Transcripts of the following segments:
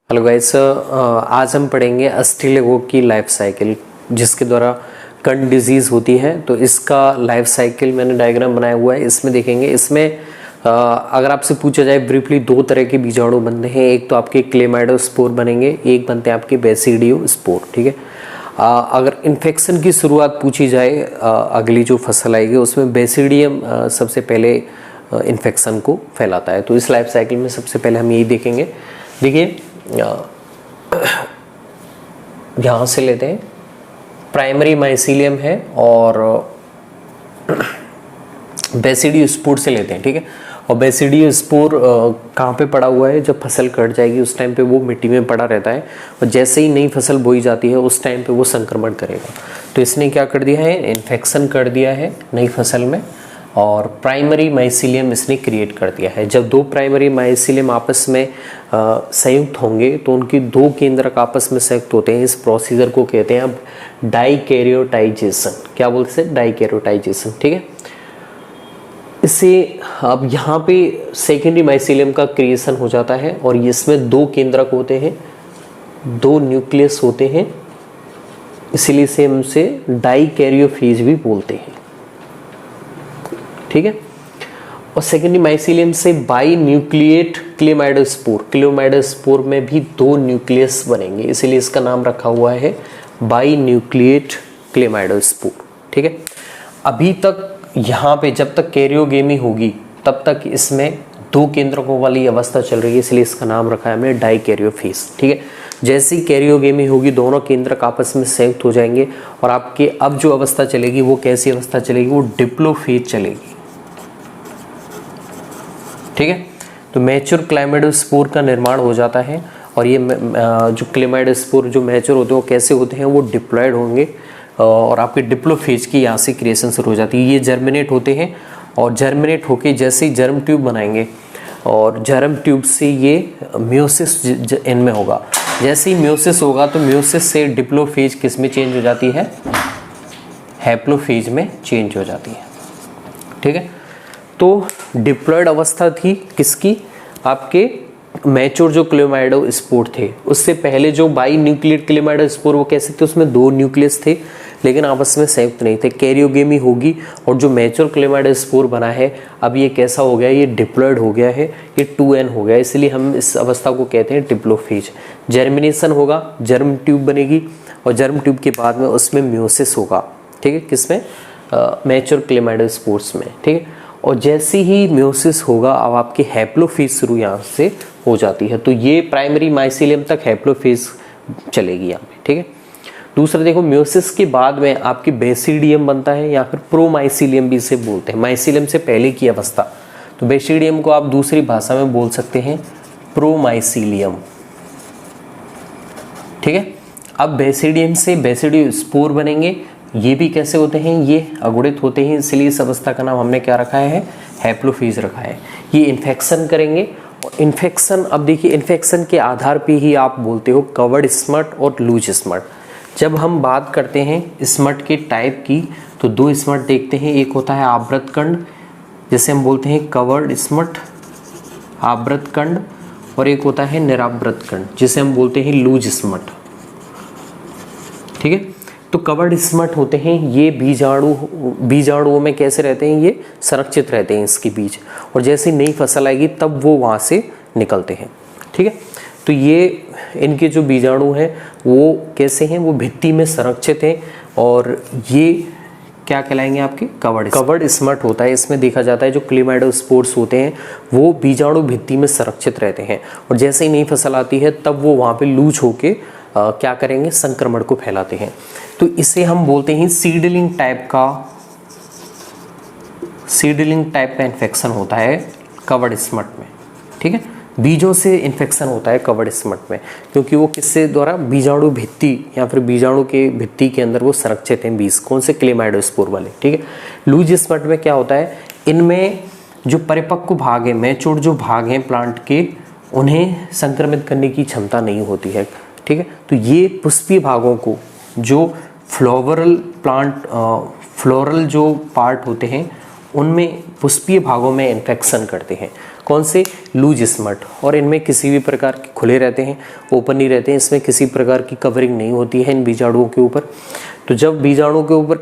Hello guys, आज हम पढ़ेंगे अस्टिलिगो की लाइफ साइकिल, जिसके द्वारा कण डिजीज़ होती है। तो इसका लाइफ साइकिल मैंने डायग्राम बनाया हुआ है, इसमें देखेंगे। इसमें अगर आपसे पूछा जाए ब्रीफली, दो तरह के बीजाणु बनते हैं। एक तो आपके क्लेमाइडोस्पोर बनेंगे, एक बनते हैं आपके बेसिडियोस्पोर। ठीक है। अगर इन्फेक्शन की शुरुआत पूछी जाए, अगली जो फसल आएगी उसमें बेसिडियम सबसे पहले इन्फेक्शन को फैलाता है। तो इस लाइफ साइकिल में सबसे पहले हम यही देखेंगे। देखिए, यहाँ से लेते हैं, प्राइमरी माइसीलियम है और बेसिडियोस्पोर से लेते हैं। ठीक है। और बेसिडियोस्पोर कहाँ पे पड़ा हुआ है? जब फसल कट जाएगी उस टाइम पे वो मिट्टी में पड़ा रहता है, और जैसे ही नई फसल बोई जाती है उस टाइम पे वो संक्रमण करेगा। तो इसने क्या कर दिया है? इन्फेक्शन कर दिया है नई फसल में, और प्राइमरी माइसीलियम इसने क्रिएट कर दिया है। जब दो प्राइमरी माइसीलियम आपस में संयुक्त होंगे तो उनकी दो केंद्रक आपस में संयुक्त होते हैं। इस प्रोसीजर को कहते हैं अब डाइकैरियोटाइजेशन। क्या बोलते हैं? डाइकैरियोटाइजेशन। ठीक है। इससे अब यहाँ पे सेकेंडरी माइसीलियम का क्रिएशन हो जाता है, और इसमें दो केंद्रक होते हैं, दो न्यूक्लियस होते हैं, इसीलिए से हम उसे डाइकैरियोफेज भी बोलते हैं। ठीक है। और सेकेंडरी माइसीलियम से बाई न्यूक्लिएट क्लेमाइडोस्पोर में भी दो न्यूक्लियस बनेंगे, इसीलिए इसका नाम रखा हुआ है बाई न्यूक्लिएट क्लेमाइडोस्पोर। ठीक है। अभी तक यहाँ पे जब तक कैरियोगेमी होगी तब तक इसमें दो केंद्रकों वाली अवस्था चल रही है, इसलिए इसका नाम रखा है हमने डाइकैरियोफेज। ठीक है। जैसे ही कैरियोगेमी होगी दोनों केंद्रक आपस में संयुक्त हो जाएंगे, और आपके अब जो अवस्था चलेगी वो कैसी अवस्था चलेगी? वो डिप्लोफेज चलेगी। ठीक है। तो मैच्योर क्लेमाइडोस्पोर का निर्माण हो जाता है, और ये जो क्लेमाइडोस्पोर जो मैच्योर होते हैं वो कैसे होते हैं? वो डिप्लॉयड होंगे, और आपके डिप्लोफेज की यहाँ से क्रिएशन शुरू हो जाती है। ये जर्मिनेट होते हैं, और जर्मिनेट होके जैसे ही जर्म ट्यूब बनाएंगे, और जर्म ट्यूब से ये म्योसिस इनमें होगा। जैसे ही म्योसिस होगा तो म्योसिस से डिप्लोफेज किस में चेंज हो जाती है? हैप्लोफेज में चेंज हो जाती है। ठीक है। तो डिप्लॉयड अवस्था थी किसकी? आपके मैच्योर जो क्लेमाइडोस्पोर थे। उससे पहले जो बाई न्यूक्लिएट क्लेमाइडोस्पोर वो कैसे थे? उसमें दो न्यूक्लियस थे लेकिन आपस में संयुक्त नहीं थे। कैरियोगेमी होगी और जो मैच्योर क्लेमाइडोस्पोर बना है अब ये कैसा हो गया? ये डिप्लॉयड हो गया है, ये 2n हो गया, इसलिए हम इस अवस्था को कहते हैं डिप्लोफेज। जर्मिनेशन होगा, जर्म ट्यूब बनेगी, और जर्म ट्यूब के बाद में उसमें म्योसिस होगा। ठीक है। किसमें? मैच्योर क्लेमाइडोस्पोर्स में। ठीक है। और जैसे ही म्योसिस होगा अब आपकी हैप्लोफेज शुरू यहाँ से हो जाती है। तो ये प्राइमरी माइसीलियम तक हैप्लोफेज चलेगी यहाँ पे। ठीक है। दूसरा देखो, म्योसिस के बाद में आपकी बेसिडियम बनता है, या फिर प्रोमाइसीलियम भी इसे बोलते हैं, माइसीलियम से पहले की अवस्था। तो बेसिडियम को आप दूसरी भाषा में बोल सकते हैं प्रोमाइसीलियम। ठीक है। अब बेसिडियम से बेसिडियोस्पोर बनेंगे। ये भी कैसे होते हैं? ये अगुणित होते हैं, इसलिए इस अवस्था का नाम हमने क्या रखा है? हैप्लोफेज रखा है। ये इन्फेक्शन करेंगे, और इन्फेक्शन, अब देखिए इन्फेक्शन के आधार पे ही आप बोलते हो कवर्ड स्मट और लूज स्मट। जब हम बात करते हैं स्मट के टाइप की तो दो स्मट देखते हैं। एक होता है आवृत कंड, जिसे हम बोलते हैं कवर्ड स्मट, आवृत कंड, और एक होता है निरावृत कंड, जिसे हम बोलते हैं लूज स्मट। ठीक है। तो कवर्ड स्मट होते हैं ये बीजाणुओं में कैसे रहते हैं? ये संरक्षित रहते हैं इसके बीज, और जैसे नई फसल आएगी तब वो वहाँ से निकलते हैं। ठीक है। तो ये इनके जो बीजाणु हैं वो कैसे हैं? वो भित्ति में संरक्षित हैं, और ये क्या कहलाएंगे? आपके कवर्ड स्मट होता है। इसमें देखा जाता है जो क्लेमाइडोस्पोर्स होते हैं वो बीजाणु भित्ति में संरक्षित रहते हैं, और जैसे ही नई फसल आती है तब वो वहाँ पे लूज होके क्या करेंगे? संक्रमण को फैलाते हैं। तो इसे हम बोलते हैं सीडलिंग टाइप का इन्फेक्शन होता है कवर्ड स्मट में। ठीक है। बीजों से इन्फेक्शन होता है कवर्ड स्मट में, क्योंकि वो किससे द्वारा? बीजाणु भित्ति या फिर बीजाणु के भित्ति के अंदर वो संरक्षित हैं बीज। कौन से? क्लेमाइडोस्पोर वाले। ठीक है। लूज स्मट में क्या होता है? इनमें जो परिपक्व भाग है, मैच्योर जो भाग हैं प्लांट के, उन्हें संक्रमित करने की क्षमता नहीं होती है। ठीक है। तो ये पुष्पीय भागों को, जो फ्लोरल जो पार्ट होते हैं उनमें पुष्पीय भागों में इन्फेक्शन करते हैं, कौन से, लूज स्मट, और इनमें किसी भी प्रकार के खुले रहते हैं, ओपन नहीं रहते हैं, इसमें किसी प्रकार की कवरिंग नहीं होती है इन बीजाणुओं के ऊपर। तो जब बीजाणुओं के ऊपर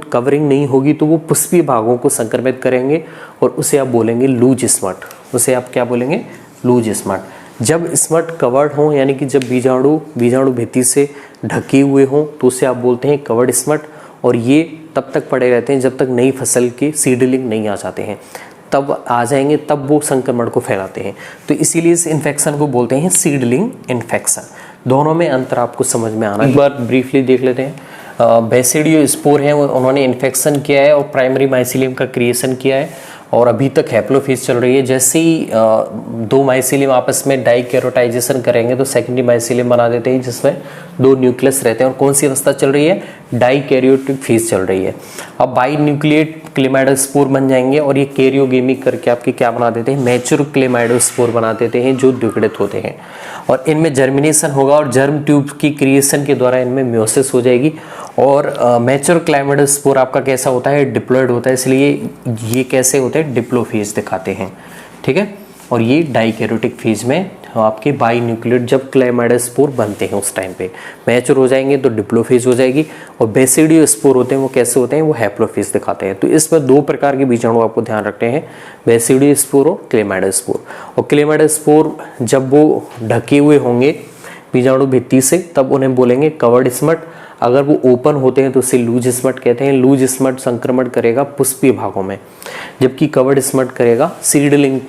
कवरिंग नहीं होगी तो वो पुष्पीय भागों को संक्रमित करेंगे और उसे आप बोलेंगे लूज स्मट, उसे आप क्या बोलेंगे, लूज स्मट। जब स्मट कवर्ड हो यानी कि जब बीजाणु भित्ति से ढके हुए हों तो उसे आप बोलते हैं कवर्ड स्मट, और ये तब तक पड़े रहते हैं जब तक नई फसल के सीडलिंग नहीं आ जाते हैं, तब आ जाएंगे तब वो संक्रमण को फैलाते हैं। तो इसीलिए इस इन्फेक्शन को बोलते हैं सीडलिंग इन्फेक्शन। दोनों में अंतर आपको समझ में आना, एक बार ब्रीफली देख लेते हैं। बेसिडियो स्पोर हैं, उन्होंने इन्फेक्शन किया है और प्राइमरी माइसिलियम का क्रिएशन किया है और अभी तक हैप्लोफेज चल रही है। जैसे ही दो माइसिलियम आपस में डाइकैरोटाइजेशन करेंगे तो सेकेंडरी माइसिलियम बना देते हैं जिसमें दो न्यूक्लियस रहते हैं। और कौन सी अवस्था चल रही है, डाइकैरियोटिक फेज चल रही है। अब बाई न्यूक्लिएट क्लेमाइडोस्पोर बन जाएंगे और ये कैरियोगेमिक करके आपके क्या बना देते हैं, मैच्योर क्लेमाइडोस्पोर बना देते हैं जो द्विगुणित होते हैं। और इनमें जर्मिनेशन होगा और जर्म ट्यूब की क्रिएशन के द्वारा इनमें म्योसिस हो जाएगी। और मैच्योर क्लेमाइडोस्पोर आपका कैसा होता है, डिप्लॉयड होता है, इसलिए ये कैसे होते हैं, डिप्लोफेज दिखाते हैं, ठीक है। और ये डाइकैरियोटिक फेज में आपके बाई न्यूक्लिएट जब क्लेमाइडोस्पोर बनते हैं उस टाइम पे मैच्योर हो जाएंगे तो डिप्लोफेज हो जाएगी। और बेसिडियो स्पोर होते हैं वो कैसे होते हैं, वो हैप्लोफेज दिखाते हैं। तो इसमें दो प्रकार के बीजाणु आपको ध्यान रखने हैं, बेसिडियो स्पोर और क्लेमाइडोस्पोर। और क्लेमाइडोस्पोर जब वो ढके हुए होंगे बीजाणु भित्ति से तब उन्हें बोलेंगे कवर्ड स्मट। अगर वो ओपन होते हैं तो उसे लूज स्मट कहते हैं। लूज स्मट संक्रमण करेगा पुष्पीय भागों में, जबकि कवर्ड स्मट करेगा सीडलिंग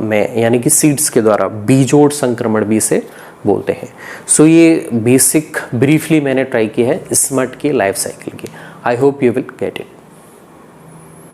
में, यानी कि सीड्स के द्वारा बीजोड़ संक्रमण भी इसे बोलते हैं। सो ये बेसिक ब्रीफली मैंने ट्राई किया है स्मट के लाइफ साइकिल की। I hope you will get it.